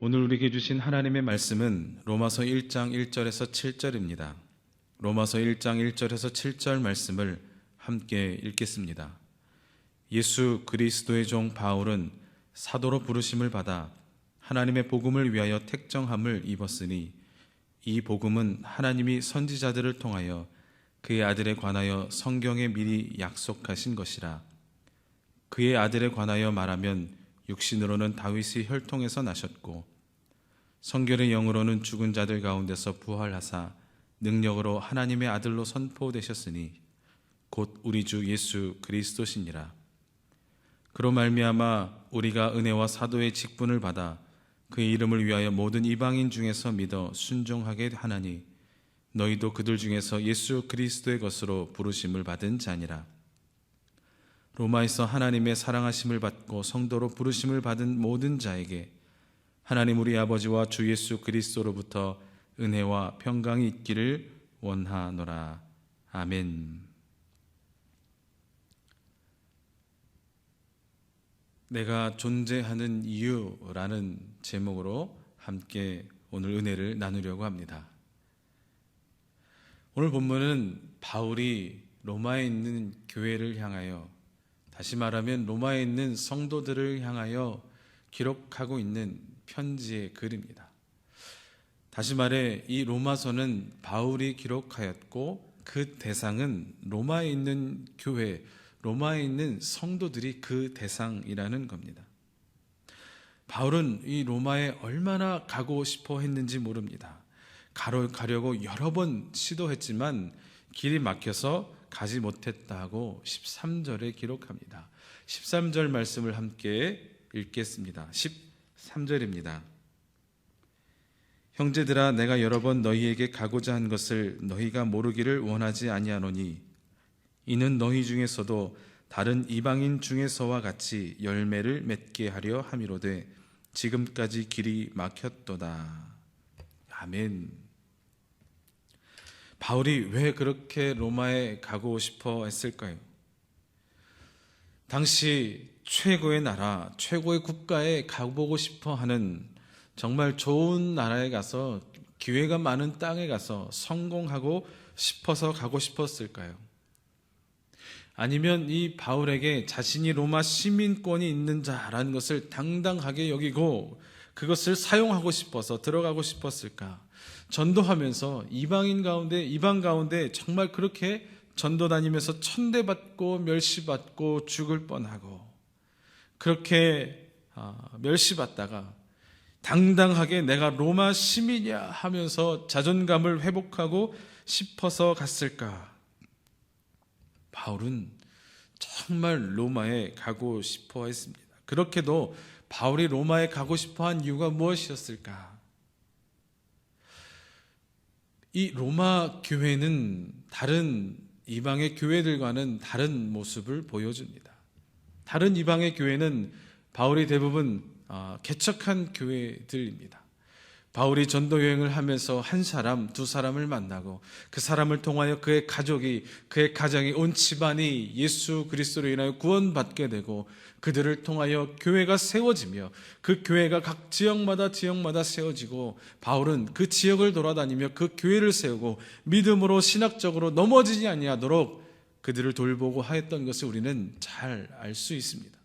오늘 우리에게 주신 하나님의 말씀은 로마서 1장 1절에서 7절입니다. 로마서 1장 1절에서 7절 말씀을 함께 읽겠습니다. 예수 그리스도의 종 바울은 사도로 부르심을 받아 하나님의 복음을 위하여 택정함을 입었으니 이 복음은 하나님이 선지자들을 통하여 그의 아들에 관하여 성경에 미리 약속하신 것이라. 그의 아들에 관하여 말하면 육신으로는 다윗의 혈통에서 나셨고 성결의 영으로는 죽은 자들 가운데서 부활하사 능력으로 하나님의 아들로 선포되셨으니 곧 우리 주 예수 그리스도시니라. 그로 말미암아 우리가 은혜와 사도의 직분을 받아 그의 이름을 위하여 모든 이방인 중에서 믿어 순종하게 하나니 너희도 그들 중에서 예수 그리스도의 것으로 부르심을 받은 자니라. 로마에서 하나님의 사랑하심을 받고 성도로 부르심을 받은 모든 자에게 하나님 우리 아버지와 주 예수 그리스도로부터 은혜와 평강이 있기를 원하노라. 아멘. 내가 존재하는 이유라는 제목으로 함께 오늘 은혜를 나누려고 합니다. 오늘 본문은 바울이 로마에 있는 교회를 향하여, 다시 말하면 로마에 있는 성도들을 향하여 기록하고 있는 편지의 글입니다. 다시 말해 이 로마서는 바울이 기록하였고 그 대상은 로마에 있는 교회, 로마에 있는 성도들이 그 대상이라는 겁니다. 바울은 이 로마에 얼마나 가고 싶어 했는지 모릅니다. 가려고 여러 번 시도했지만 길이 막혀서 가지 못했다고 13절에 기록합니다. 13절 말씀을 함께 읽겠습니다. 13절입니다. 형제들아, 내가 여러 번 너희에게 가고자 한 것을 너희가 모르기를 원하지 아니하노니 이는 너희 중에서도 다른 이방인 중에서와 같이 열매를 맺게 하려 함이로되 지금까지 길이 막혔도다. 아멘. 바울이 왜 그렇게 로마에 가고 싶어 했을까요? 당시 최고의 나라, 최고의 국가에 가보고 싶어 하는, 정말 좋은 나라에 가서, 기회가 많은 땅에 가서 성공하고 싶어서 가고 싶었을까요? 아니면 이 바울에게 자신이 로마 시민권이 있는 자라는 것을 당당하게 여기고 그것을 사용하고 싶어서 들어가고 싶었을까? 전도하면서 이방 가운데 정말 그렇게 전도 다니면서 천대받고 멸시받고 죽을 뻔하고 그렇게 멸시받다가 당당하게 내가 로마 시민이야 하면서 자존감을 회복하고 싶어서 갔을까? 바울은 정말 로마에 가고 싶어 했습니다. 그렇게도 바울이 로마에 가고 싶어 한 이유가 무엇이었을까? 이 로마 교회는 다른 이방의 교회들과는 다른 모습을 보여줍니다. 다른 이방의 교회는 바울이 대부분 개척한 교회들입니다. 바울이 전도 여행을 하면서 한 사람, 두 사람을 만나고 그 사람을 통하여 그의 가정이 온 집안이 예수 그리스도로 인하여 구원받게 되고 그들을 통하여 교회가 세워지며 그 교회가 각 지역마다 세워지고 바울은 그 지역을 돌아다니며 그 교회를 세우고 믿음으로 신학적으로 넘어지지 아니하도록 그들을 돌보고 하였던 것을 우리는 잘 알 수 있습니다.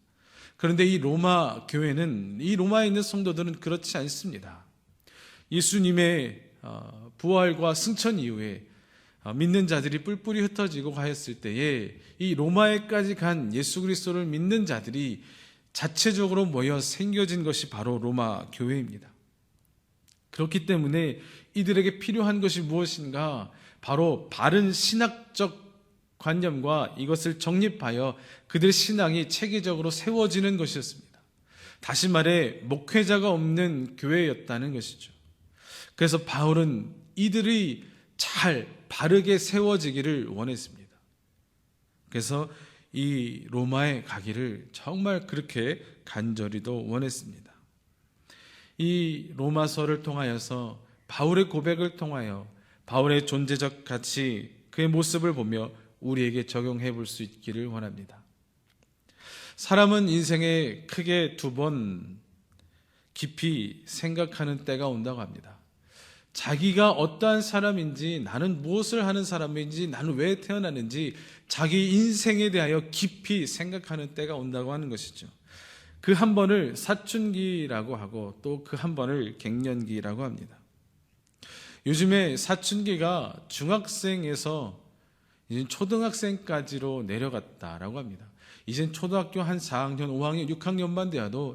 그런데 이 로마 교회는, 이 로마에 있는 성도들은 그렇지 않습니다. 예수님의 부활과 승천 이후에 믿는 자들이 뿔뿔이 흩어지고 하였을 때에 이 로마에까지 간 예수 그리스도를 믿는 자들이 자체적으로 모여 생겨진 것이 바로 로마 교회입니다. 그렇기 때문에 이들에게 필요한 것이 무엇인가? 바로 바른 신학적 관념과 이것을 정립하여 그들 신앙이 체계적으로 세워지는 것이었습니다. 다시 말해 목회자가 없는 교회였다는 것이죠. 그래서 바울은 이들이 잘 바르게 세워지기를 원했습니다. 그래서 이 로마에 가기를 정말 그렇게 간절히도 원했습니다. 이 로마서를 통하여서 바울의 고백을 통하여 바울의 존재적 가치, 그의 모습을 보며 우리에게 적용해 볼 수 있기를 원합니다. 사람은 인생에 크게 두 번 깊이 생각하는 때가 온다고 합니다. 자기가 어떠한 사람인지, 나는 무엇을 하는 사람인지, 나는 왜 태어났는지 자기 인생에 대하여 깊이 생각하는 때가 온다고 하는 것이죠. 그 한 번을 사춘기라고 하고 또 그 한 번을 갱년기라고 합니다. 요즘에 사춘기가 중학생에서 이제 초등학생까지로 내려갔다라고 합니다. 이젠 초등학교 한 4학년, 5학년, 6학년만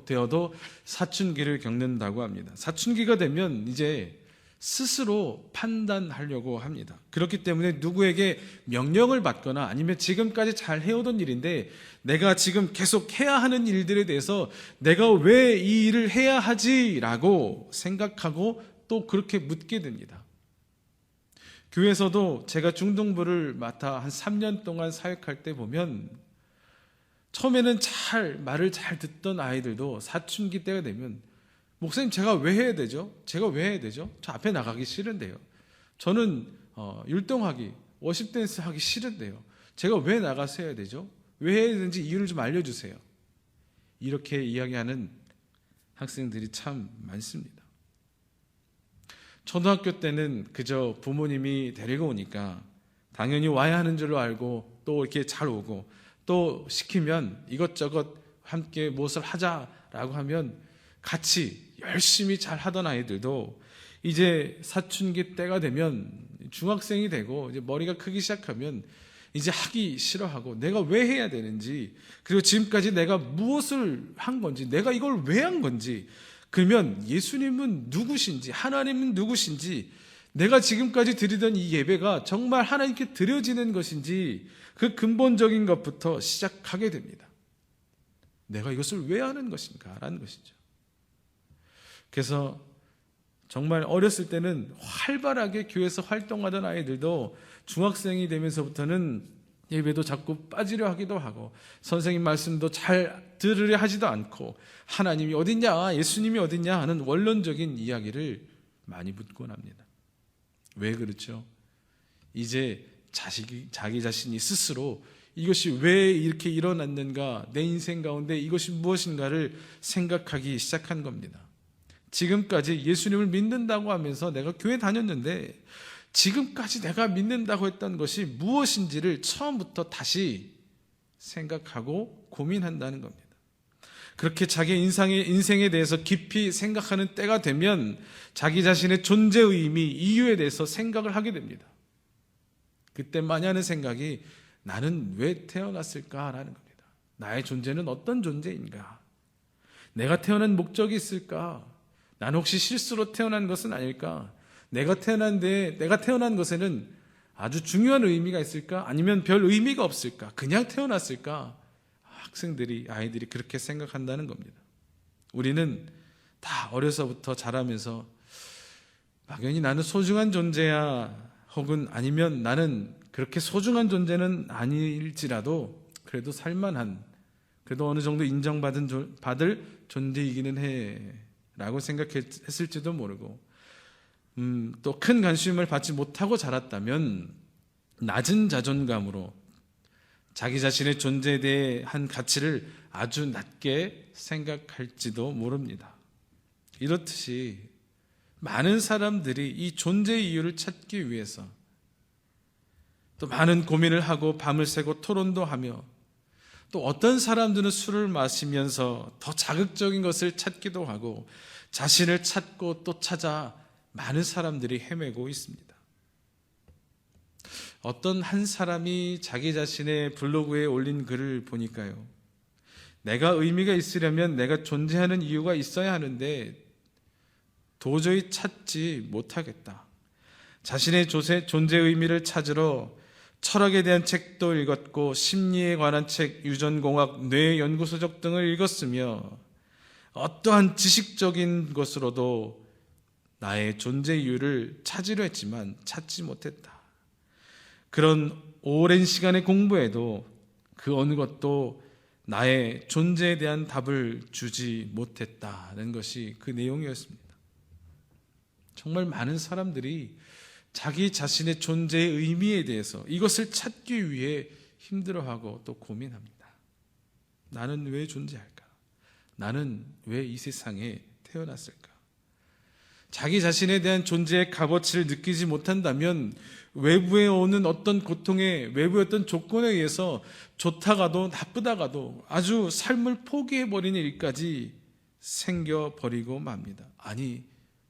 되어도 사춘기를 겪는다고 합니다. 사춘기가 되면 이제 스스로 판단하려고 합니다. 그렇기 때문에 누구에게 명령을 받거나 아니면 지금까지 잘 해오던 일인데 내가 지금 계속 해야 하는 일들에 대해서 내가 왜 이 일을 해야 하지라고 생각하고 또 그렇게 묻게 됩니다. 교회에서도 제가 중등부를 맡아 한 3년 동안 사역할 때 보면 처음에는 말을 잘 듣던 아이들도 사춘기 때가 되면 목사님 제가 왜 해야 되죠? 제가 왜 해야 되죠? 저 앞에 나가기 싫은데요. 저는 율동하기, 워십댄스 하기 싫은데요. 제가 왜 나가서 해야 되죠? 왜 해야 되는지 이유를 좀 알려주세요. 이렇게 이야기하는 학생들이 참 많습니다. 초등학교 때는 그저 부모님이 데리고 오니까 당연히 와야 하는 줄로 알고 또 이렇게 잘 오고 또 시키면 이것저것 함께 무엇을 하자라고 하면 같이 열심히 잘 하던 아이들도 이제 사춘기 때가 되면 중학생이 되고 이제 머리가 크기 시작하면 이제 하기 싫어하고 내가 왜 해야 되는지, 그리고 지금까지 내가 무엇을 한 건지, 내가 이걸 왜 한 건지, 그러면 예수님은 누구신지, 하나님은 누구신지, 내가 지금까지 드리던 이 예배가 정말 하나님께 드려지는 것인지 그 근본적인 것부터 시작하게 됩니다. 내가 이것을 왜 하는 것인가 라는 것이죠. 그래서 정말 어렸을 때는 활발하게 교회에서 활동하던 아이들도 중학생이 되면서부터는 예배도 자꾸 빠지려 하기도 하고 선생님 말씀도 잘 들으려 하지도 않고 하나님이 어딨냐, 예수님이 어딨냐 하는 원론적인 이야기를 많이 묻곤 합니다. 왜 그렇죠? 이제 자기 자신이 스스로 이것이 왜 이렇게 일어났는가, 내 인생 가운데 이것이 무엇인가를 생각하기 시작한 겁니다. 지금까지 예수님을 믿는다고 하면서 내가 교회 다녔는데 지금까지 내가 믿는다고 했던 것이 무엇인지를 처음부터 다시 생각하고 고민한다는 겁니다. 그렇게 자기 인생에 대해서 깊이 생각하는 때가 되면 자기 자신의 존재 의미, 이유에 대해서 생각을 하게 됩니다. 그때 많이 하는 생각이 나는 왜 태어났을까라는 겁니다. 나의 존재는 어떤 존재인가? 내가 태어난 목적이 있을까? 나는 혹시 실수로 태어난 것은 아닐까? 내가 태어난 것에는 아주 중요한 의미가 있을까? 아니면 별 의미가 없을까? 그냥 태어났을까? 아이들이 그렇게 생각한다는 겁니다. 우리는 다 어려서부터 자라면서 막연히 나는 소중한 존재야, 혹은 아니면 나는 그렇게 소중한 존재는 아닐지라도 그래도 살만한, 그래도 어느 정도 받을 존재이기는 해 라고 생각했을지도 모르고 또 큰 관심을 받지 못하고 자랐다면 낮은 자존감으로 자기 자신의 존재에 대한 가치를 아주 낮게 생각할지도 모릅니다. 이렇듯이 많은 사람들이 이 존재의 이유를 찾기 위해서 또 많은 고민을 하고 밤을 새고 토론도 하며 또 어떤 사람들은 술을 마시면서 더 자극적인 것을 찾기도 하고 자신을 찾고 또 찾아 많은 사람들이 헤매고 있습니다. 어떤 한 사람이 자기 자신의 블로그에 올린 글을 보니까요, 내가 의미가 있으려면 내가 존재하는 이유가 있어야 하는데 도저히 찾지 못하겠다. 자신의 존재 의미를 찾으러 철학에 대한 책도 읽었고 심리에 관한 책, 유전공학, 뇌연구소적 등을 읽었으며 어떠한 지식적인 것으로도 나의 존재 이유를 찾으려 했지만 찾지 못했다. 그런 오랜 시간의 공부에도 그 어느 것도 나의 존재에 대한 답을 주지 못했다는 것이 그 내용이었습니다. 정말 많은 사람들이 자기 자신의 존재의 의미에 대해서 이것을 찾기 위해 힘들어하고 또 고민합니다. 나는 왜 존재할까? 나는 왜 이 세상에 태어났을까? 자기 자신에 대한 존재의 값어치를 느끼지 못한다면 외부에 오는 어떤 고통에, 외부의 어떤 조건에 의해서 좋다가도 나쁘다가도 아주 삶을 포기해버리는 일까지 생겨버리고 맙니다. 아니,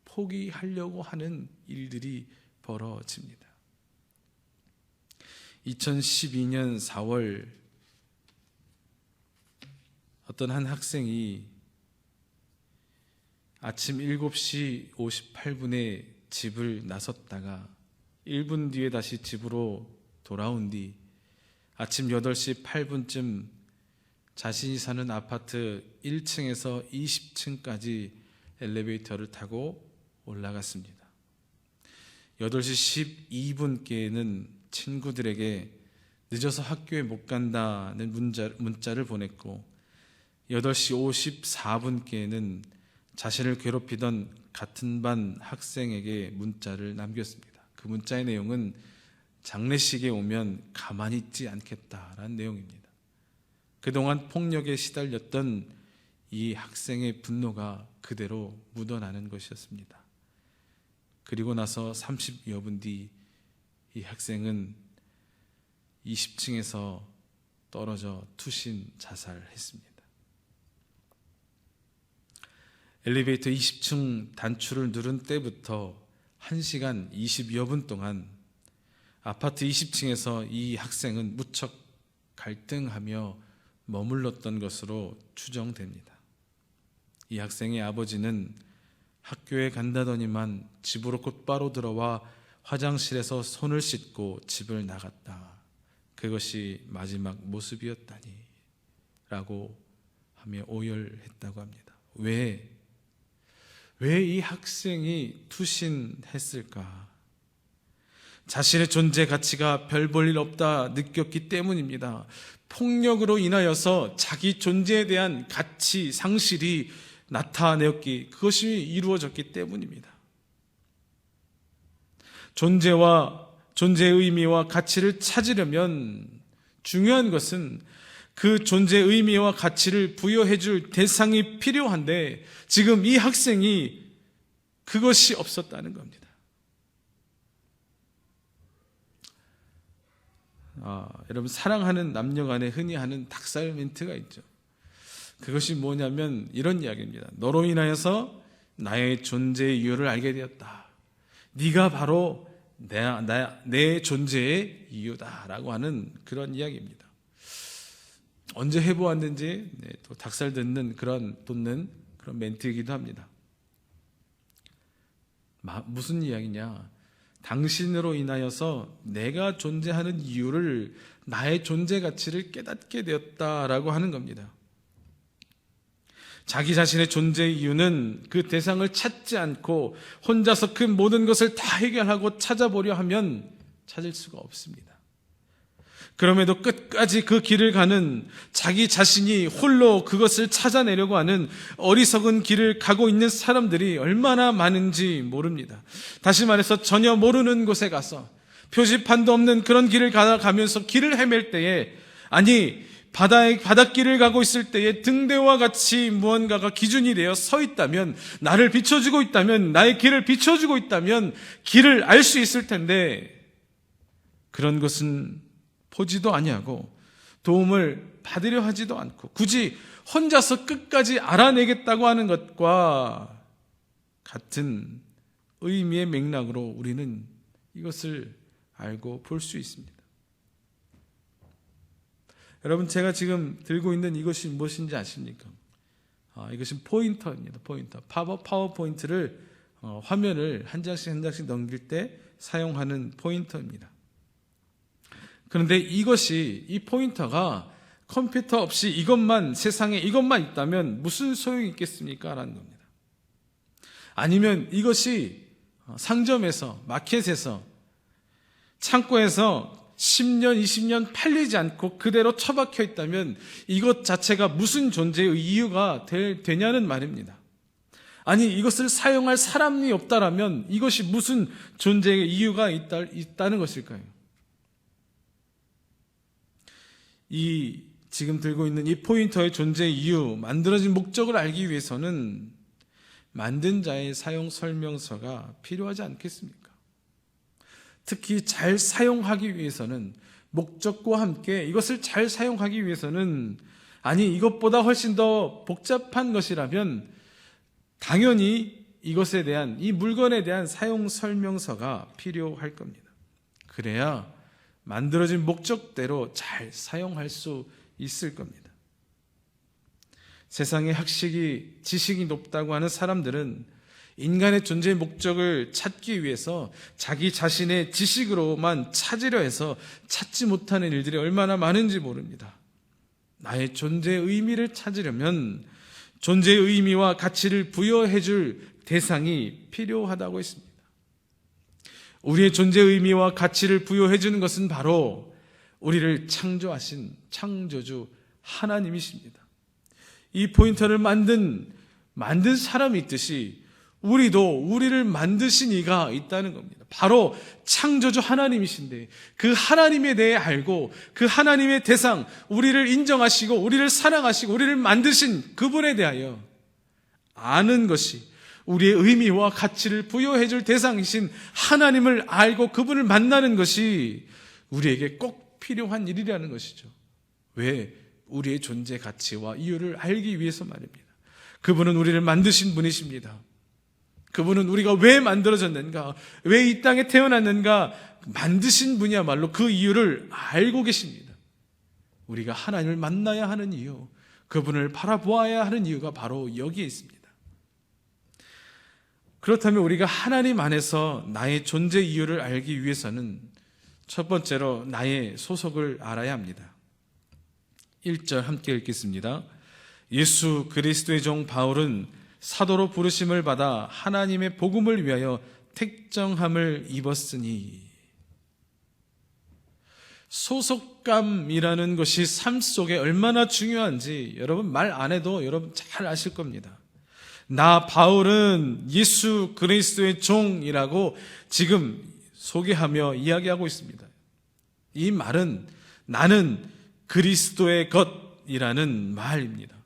포기하려고 하는 일들이 벌어집니다. 2012년 4월 어떤 한 학생이 아침 7시 58분에 집을 나섰다가 1분 뒤에 다시 집으로 돌아온 뒤 아침 8시 8분쯤 자신이 사는 아파트 1층에서 20층까지 엘리베이터를 타고 올라갔습니다. 8시 12분께는 친구들에게 늦어서 학교에 못 간다는 문자를 보냈고 8시 54분께는 자신을 괴롭히던 같은 반 학생에게 문자를 남겼습니다. 그 문자의 내용은 장례식에 오면 가만히 있지 않겠다라는 내용입니다. 그동안 폭력에 시달렸던 이 학생의 분노가 그대로 묻어나는 것이었습니다. 그리고 나서 30여 분 뒤 이 학생은 20층에서 떨어져 투신 자살했습니다. 엘리베이터 20층 단추를 누른 때부터 1시간 20여 분 동안 아파트 20층에서 이 학생은 무척 갈등하며 머물렀던 것으로 추정됩니다. 이 학생의 아버지는 학교에 간다더니만 집으로 곧바로 들어와 화장실에서 손을 씻고 집을 나갔다. 그것이 마지막 모습이었다니 라고 하며 오열했다고 합니다. 왜 이 학생이 투신했을까? 자신의 존재 가치가 별 볼 일 없다 느꼈기 때문입니다. 폭력으로 인하여서 자기 존재에 대한 가치 상실이 나타내었기, 그것이 이루어졌기 때문입니다. 존재의 의미와 가치를 찾으려면 중요한 것은 그 존재의 의미와 가치를 부여해 줄 대상이 필요한데 지금 이 학생이 그것이 없었다는 겁니다. 여러분, 사랑하는 남녀 간에 흔히 하는 닭살 멘트가 있죠. 그것이 뭐냐면 이런 이야기입니다. 너로 인하여서 나의 존재의 이유를 알게 되었다. 네가 바로 내 존재의 이유다라고 하는 그런 이야기입니다. 언제 해보았는지 또 닭살 돋는 그런 멘트이기도 합니다. 무슨 이야기냐? 당신으로 인하여서 내가 존재하는 이유를, 나의 존재 가치를 깨닫게 되었다라고 하는 겁니다. 자기 자신의 존재의 이유는 그 대상을 찾지 않고 혼자서 그 모든 것을 다 해결하고 찾아보려 하면 찾을 수가 없습니다. 그럼에도 끝까지 그 길을 가는, 자기 자신이 홀로 그것을 찾아내려고 하는 어리석은 길을 가고 있는 사람들이 얼마나 많은지 모릅니다. 다시 말해서 전혀 모르는 곳에 가서 표지판도 없는 그런 길을 가면서 길을 헤맬 때에, 아니 바닷길을 가고 있을 때에 등대와 같이 무언가가 기준이 되어 서 있다면, 나를 비춰주고 있다면, 나의 길을 비춰주고 있다면 길을 알 수 있을 텐데 그런 것은 보지도 아니하고 도움을 받으려 하지도 않고 굳이 혼자서 끝까지 알아내겠다고 하는 것과 같은 의미의 맥락으로 우리는 이것을 알고 볼 수 있습니다. 여러분, 제가 지금 들고 있는 이것이 무엇인지 아십니까? 이것은 포인터입니다. 포인터. 파워포인트를 화면을 한 장씩 넘길 때 사용하는 포인터입니다. 그런데 이 포인터가 컴퓨터 없이 세상에 이것만 있다면 무슨 소용이 있겠습니까? 라는 겁니다. 아니면 이것이 상점에서, 마켓에서, 창고에서 10년, 20년 팔리지 않고 그대로 처박혀 있다면 이것 자체가 무슨 존재의 이유가 되냐는 말입니다. 아니, 이것을 사용할 사람이 없다라면 이것이 무슨 존재의 이유가 있다는 것일까요? 지금 들고 있는 이 포인터의 존재의 이유, 만들어진 목적을 알기 위해서는 만든 자의 사용 설명서가 필요하지 않겠습니까? 특히 잘 사용하기 위해서는, 목적과 함께 이것을 잘 사용하기 위해서는, 아니 이것보다 훨씬 더 복잡한 것이라면 당연히 이것에 대한, 이 물건에 대한 사용 설명서가 필요할 겁니다. 그래야 만들어진 목적대로 잘 사용할 수 있을 겁니다. 세상의 학식이, 지식이 높다고 하는 사람들은 인간의 존재의 목적을 찾기 위해서 자기 자신의 지식으로만 찾으려 해서 찾지 못하는 일들이 얼마나 많은지 모릅니다. 나의 존재의 의미를 찾으려면 존재의 의미와 가치를 부여해 줄 대상이 필요하다고 했습니다. 우리의 존재의 의미와 가치를 부여해 주는 것은 바로 우리를 창조하신 창조주 하나님이십니다. 이 포인터를 만든 사람이 있듯이 우리도 우리를 만드신 이가 있다는 겁니다. 바로 창조주 하나님이신데 그 하나님에 대해 알고 그 하나님의 대상, 우리를 인정하시고 우리를 사랑하시고 우리를 만드신 그분에 대하여 아는 것이, 우리의 의미와 가치를 부여해 줄 대상이신 하나님을 알고 그분을 만나는 것이 우리에게 꼭 필요한 일이라는 것이죠. 왜? 우리의 존재 가치와 이유를 알기 위해서 말입니다. 그분은 우리를 만드신 분이십니다. 그분은 우리가 왜 만들어졌는가, 왜 이 땅에 태어났는가 만드신 분이야말로 그 이유를 알고 계십니다. 우리가 하나님을 만나야 하는 이유, 그분을 바라보아야 하는 이유가 바로 여기에 있습니다. 그렇다면 우리가 하나님 안에서 나의 존재 이유를 알기 위해서는 첫 번째로 나의 소속을 알아야 합니다. 1절 함께 읽겠습니다. 예수 그리스도의 종 바울은 사도로 부르심을 받아 하나님의 복음을 위하여 택정함을 입었으니. 소속감이라는 것이 삶 속에 얼마나 중요한지 여러분 말 안 해도 여러분 잘 아실 겁니다. 나 바울은 예수 그리스도의 종이라고 지금 소개하며 이야기하고 있습니다. 이 말은 나는 그리스도의 것이라는 말입니다.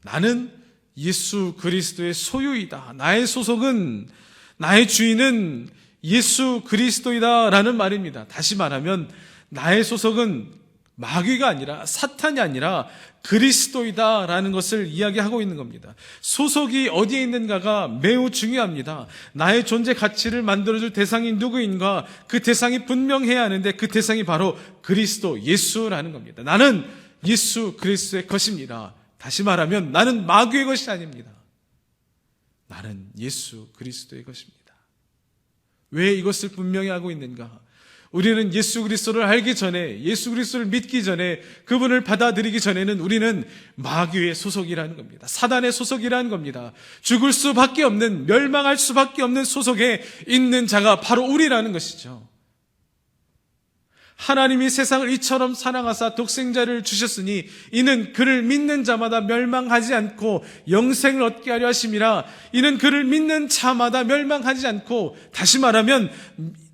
나는 예수 그리스도의 소유이다. 나의 소속은, 나의 주인은 예수 그리스도이다 라는 말입니다. 다시 말하면 나의 소속은 마귀가 아니라, 사탄이 아니라 그리스도이다 라는 것을 이야기하고 있는 겁니다. 소속이 어디에 있는가가 매우 중요합니다. 나의 존재 가치를 만들어줄 대상이 누구인가, 그 대상이 분명해야 하는데 그 대상이 바로 그리스도, 예수라는 겁니다. 나는 예수 그리스도의 것입니다. 다시 말하면 나는 마귀의 것이 아닙니다. 나는 예수 그리스도의 것입니다. 왜 이것을 분명히 하고 있는가? 우리는 예수 그리스도를 알기 전에, 예수 그리스도를 믿기 전에, 그분을 받아들이기 전에는 우리는 마귀의 소속이라는 겁니다. 사단의 소속이라는 겁니다. 죽을 수밖에 없는, 멸망할 수밖에 없는 소속에 있는 자가 바로 우리라는 것이죠. 하나님이 세상을 이처럼 사랑하사 독생자를 주셨으니 이는 그를 믿는 자마다 멸망하지 않고 영생을 얻게 하려 하심이라. 이는 그를 믿는 자마다 멸망하지 않고, 다시 말하면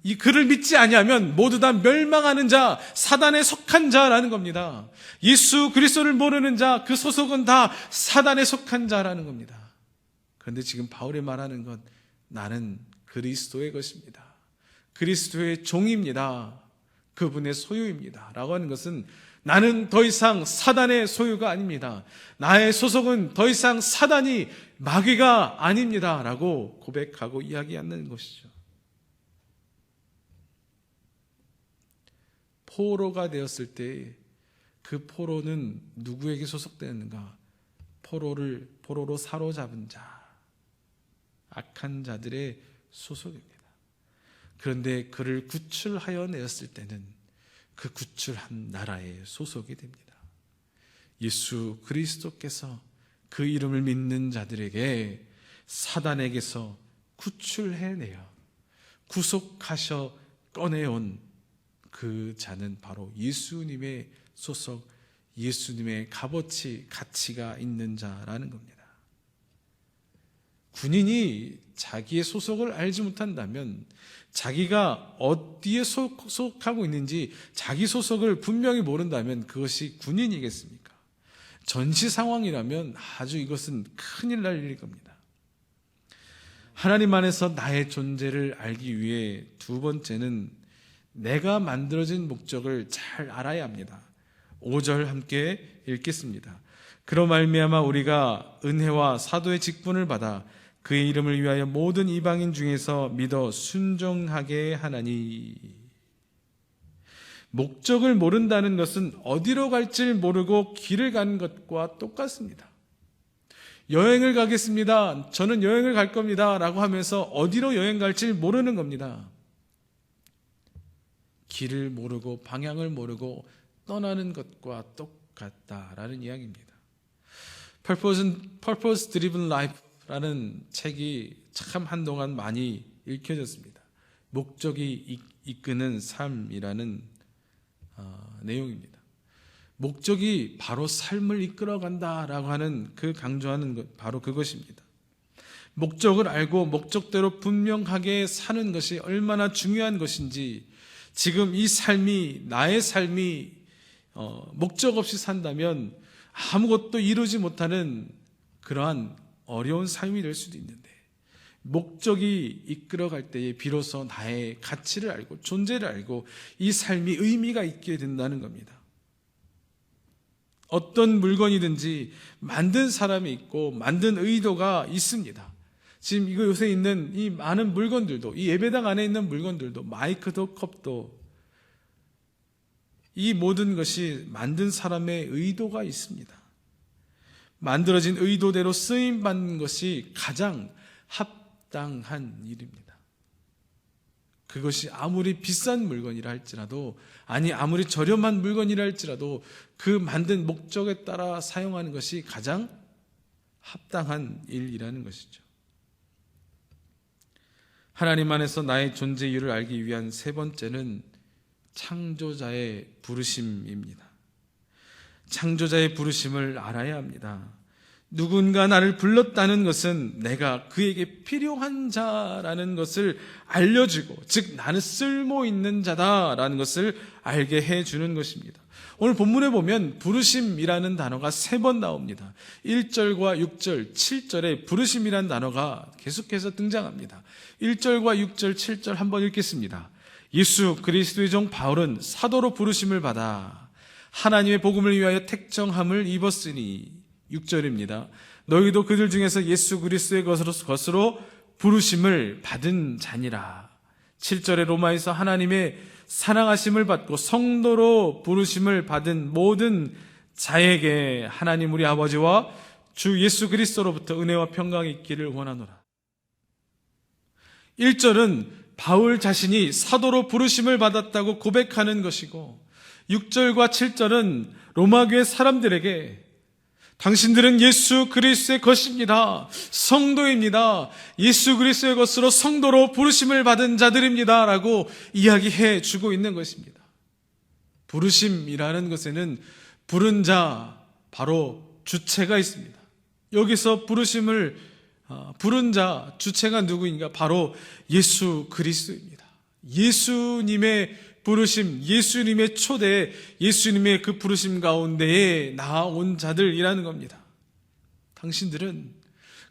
이 그를 믿지 아니하면 모두 다 멸망하는 자, 사단에 속한 자라는 겁니다. 예수 그리스도를 모르는 자, 그 소속은 다 사단에 속한 자라는 겁니다. 그런데 지금 바울이 말하는 건 나는 그리스도의 것입니다. 그리스도의 종입니다. 그분의 소유입니다 라고 하는 것은 나는 더 이상 사단의 소유가 아닙니다. 나의 소속은 더 이상 사단이, 마귀가 아닙니다 라고 고백하고 이야기하는 것이죠. 포로가 되었을 때 그 포로는 누구에게 소속되는가? 포로로 사로잡은 자, 악한 자들의 소속입니다. 그런데 그를 구출하여 내었을 때는 그 구출한 나라의 소속이 됩니다. 예수 그리스도께서 그 이름을 믿는 자들에게 사단에게서 구출해내어 구속하셔 꺼내온 그 자는 바로 예수님의 소속, 예수님의 값어치, 가치가 있는 자라는 겁니다. 군인이 자기의 소속을 알지 못한다면, 자기가 어디에 소속하고 있는지 자기 소속을 분명히 모른다면 그것이 군인이겠습니까? 전시 상황이라면 아주 이것은 큰일 날 일일 겁니다. 하나님 안에서 나의 존재를 알기 위해 두 번째는 내가 만들어진 목적을 잘 알아야 합니다. 5절 함께 읽겠습니다. 그로 말미암아 우리가 은혜와 사도의 직분을 받아 그의 이름을 위하여 모든 이방인 중에서 믿어 순종하게 하나니. 목적을 모른다는 것은 어디로 갈지 모르고 길을 가는 것과 똑같습니다. 여행을 가겠습니다. 저는 여행을 갈 겁니다. 라고 하면서 어디로 여행 갈지 모르는 겁니다. 길을 모르고 방향을 모르고 떠나는 것과 똑같다라는 이야기입니다. Purpose Driven Life라는 책이 참 한동안 많이 읽혀졌습니다. 목적이 이끄는 삶이라는 내용입니다. 목적이 바로 삶을 이끌어간다라고 하는 강조하는 것, 바로 그것입니다. 목적을 알고 목적대로 분명하게 사는 것이 얼마나 중요한 것인지, 지금 이 삶이, 나의 삶이 목적 없이 산다면 아무것도 이루지 못하는 그러한 어려운 삶이 될 수도 있는데, 목적이 이끌어갈 때에 비로소 나의 가치를 알고 존재를 알고 이 삶이 의미가 있게 된다는 겁니다. 어떤 물건이든지 만든 사람이 있고 만든 의도가 있습니다. 지금 이거 요새 있는 이 많은 물건들도, 이 예배당 안에 있는 물건들도, 마이크도 컵도, 이 모든 것이 만든 사람의 의도가 있습니다. 만들어진 의도대로 쓰임받는 것이 가장 합당한 일입니다. 그것이 아무리 비싼 물건이라 할지라도, 아니 아무리 저렴한 물건이라 할지라도 그 만든 목적에 따라 사용하는 것이 가장 합당한 일이라는 것이죠. 하나님 안에서 나의 존재 이유를 알기 위한 세 번째는 창조자의 부르심입니다. 창조자의 부르심을 알아야 합니다. 누군가 나를 불렀다는 것은 내가 그에게 필요한 자라는 것을 알려주고, 즉 나는 쓸모 있는 자다라는 것을 알게 해주는 것입니다. 오늘 본문에 보면 부르심이라는 단어가 3번 나옵니다. 1절과 6절, 7절에 부르심이라는 단어가 계속해서 등장합니다. 1절과 6절, 7절 한번 읽겠습니다. 예수 그리스도의 종 바울은 사도로 부르심을 받아 하나님의 복음을 위하여 택정함을 입었으니. 6절입니다. 너희도 그들 중에서 예수 그리스도의 것으로 부르심을 받은 자니라. 7절에 로마에서 하나님의 사랑하심을 받고 성도로 부르심을 받은 모든 자에게 하나님 우리 아버지와 주 예수 그리스도로부터 은혜와 평강이 있기를 원하노라. 1절은 바울 자신이 사도로 부르심을 받았다고 고백하는 것이고, 6절과 7절은 로마교회 사람들에게 당신들은 예수 그리스도의 것입니다. 성도입니다. 예수 그리스도의 것으로 성도로 부르심을 받은 자들입니다. 라고 이야기해 주고 있는 것입니다. 부르심이라는 것에는 부른 자, 바로 주체가 있습니다. 여기서 부르심을 부른 자, 주체가 누구인가? 바로 예수 그리스도입니다. 예수님의 부르심, 예수님의 초대, 예수님의 그 부르심 가운데에 나온 자들이라는 겁니다. 당신들은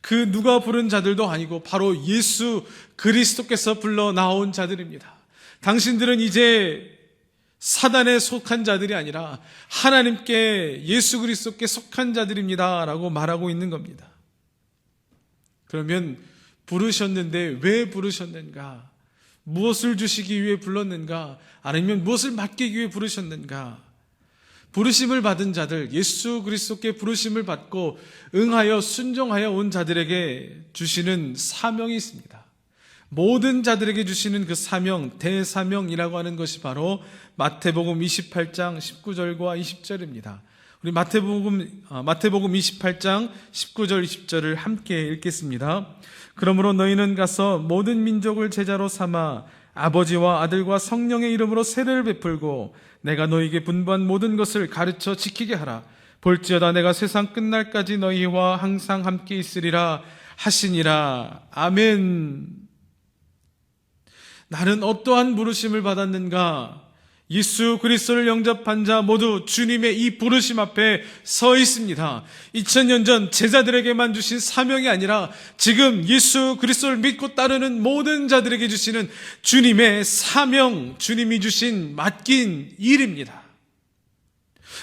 그 누가 부른 자들도 아니고 바로 예수 그리스도께서 불러 나온 자들입니다. 당신들은 이제 사단에 속한 자들이 아니라 하나님께, 예수 그리스도께 속한 자들입니다 라고 말하고 있는 겁니다. 그러면 부르셨는데 왜 부르셨는가? 무엇을 주시기 위해 불렀는가? 아니면 무엇을 맡기기 위해 부르셨는가? 부르심을 받은 자들, 예수 그리스도께 부르심을 받고 응하여 순종하여 온 자들에게 주시는 사명이 있습니다. 모든 자들에게 주시는 그 사명, 대사명이라고 하는 것이 바로 마태복음 28장 19절과 20절입니다. 우리 마태복음 28장 19절 20절을 함께 읽겠습니다. 그러므로 너희는 가서 모든 민족을 제자로 삼아 아버지와 아들과 성령의 이름으로 세례를 베풀고 내가 너희에게 분부한 모든 것을 가르쳐 지키게 하라. 볼지어다 내가 세상 끝날까지 너희와 항상 함께 있으리라 하시니라. 아멘. 나는 어떠한 부르심을 받았는가? 예수 그리스도를 영접한 자 모두 주님의 이 부르심 앞에 서 있습니다. 2000년 전 제자들에게만 주신 사명이 아니라 지금 예수 그리스도를 믿고 따르는 모든 자들에게 주시는 주님의 사명, 주님이 주신 맡긴 일입니다.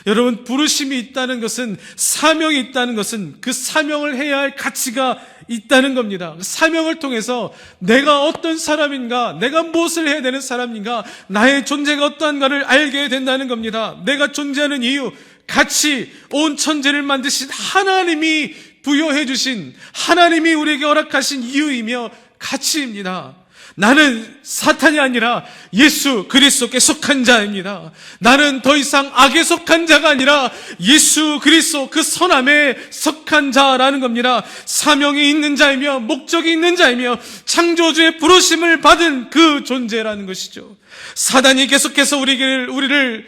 여러분, 부르심이 있다는 것은, 사명이 있다는 것은 그 사명을 해야 할 가치가 있다는 겁니다. 사명을 통해서 내가 어떤 사람인가, 내가 무엇을 해야 되는 사람인가, 나의 존재가 어떠한가를 알게 된다는 겁니다. 내가 존재하는 이유, 가치, 온 천지를 만드신 하나님이 부여해 주신, 하나님이 우리에게 허락하신 이유이며 가치입니다. 나는 사탄이 아니라 예수 그리스도께 속한 자입니다. 나는 더 이상 악에 속한 자가 아니라 예수 그리스도 그 선함에 속한 자라는 겁니다. 사명이 있는 자이며 목적이 있는 자이며 창조주의 부르심을 받은 그 존재라는 것이죠. 사단이 계속해서 우리를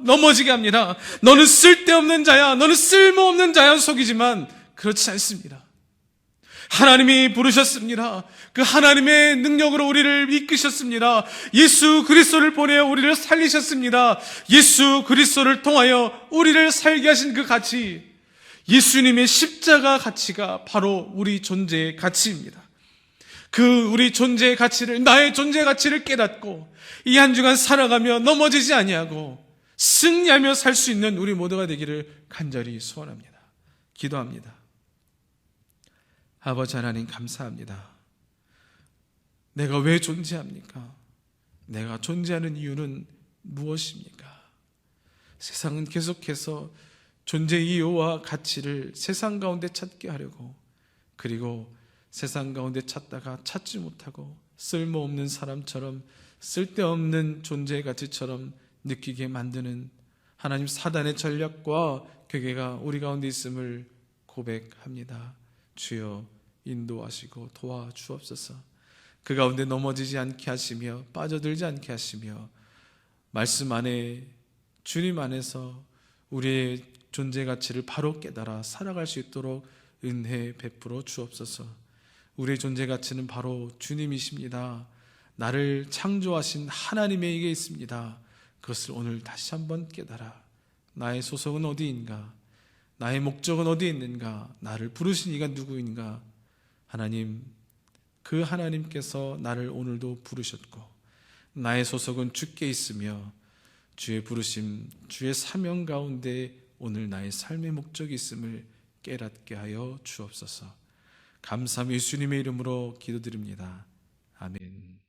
넘어지게 합니다. 너는 쓸데없는 자야, 너는 쓸모없는 자야 속이지만 그렇지 않습니다. 하나님이 부르셨습니다. 그 하나님의 능력으로 우리를 이끄셨습니다. 예수 그리스도를 보내어 우리를 살리셨습니다. 예수 그리스도를 통하여 우리를 살게 하신 그 가치, 예수님의 십자가 가치가 바로 우리 존재의 가치입니다. 그 우리 존재의 가치를, 나의 존재의 가치를 깨닫고 이 한 주간 살아가며 넘어지지 아니하고 승리하며 살 수 있는 우리 모두가 되기를 간절히 소원합니다. 기도합니다. 아버지 하나님, 감사합니다. 내가 왜 존재합니까? 내가 존재하는 이유는 무엇입니까? 세상은 계속해서 존재 이유와 가치를 세상 가운데 찾게 하려고, 그리고 세상 가운데 찾다가 찾지 못하고 쓸모없는 사람처럼, 쓸데없는 존재의 가치처럼 느끼게 만드는 하나님 사단의 전략과 괴계가 우리 가운데 있음을 고백합니다. 주여, 인도하시고 도와주옵소서. 그 가운데 넘어지지 않게 하시며 빠져들지 않게 하시며 말씀 안에, 주님 안에서 우리의 존재 가치를 바로 깨달아 살아갈 수 있도록 은혜 베풀어 주옵소서. 우리의 존재 가치는 바로 주님이십니다. 나를 창조하신 하나님에게 있습니다. 그것을 오늘 다시 한번 깨달아 나의 소속은 어디인가, 나의 목적은 어디에 있는가, 나를 부르신 이가 누구인가. 하나님, 그 하나님께서 나를 오늘도 부르셨고 나의 소속은 주께 있으며 주의 부르심, 주의 사명 가운데 오늘 나의 삶의 목적이 있음을 깨닫게 하여 주옵소서. 감사함 예수님의 이름으로 기도드립니다. 아멘.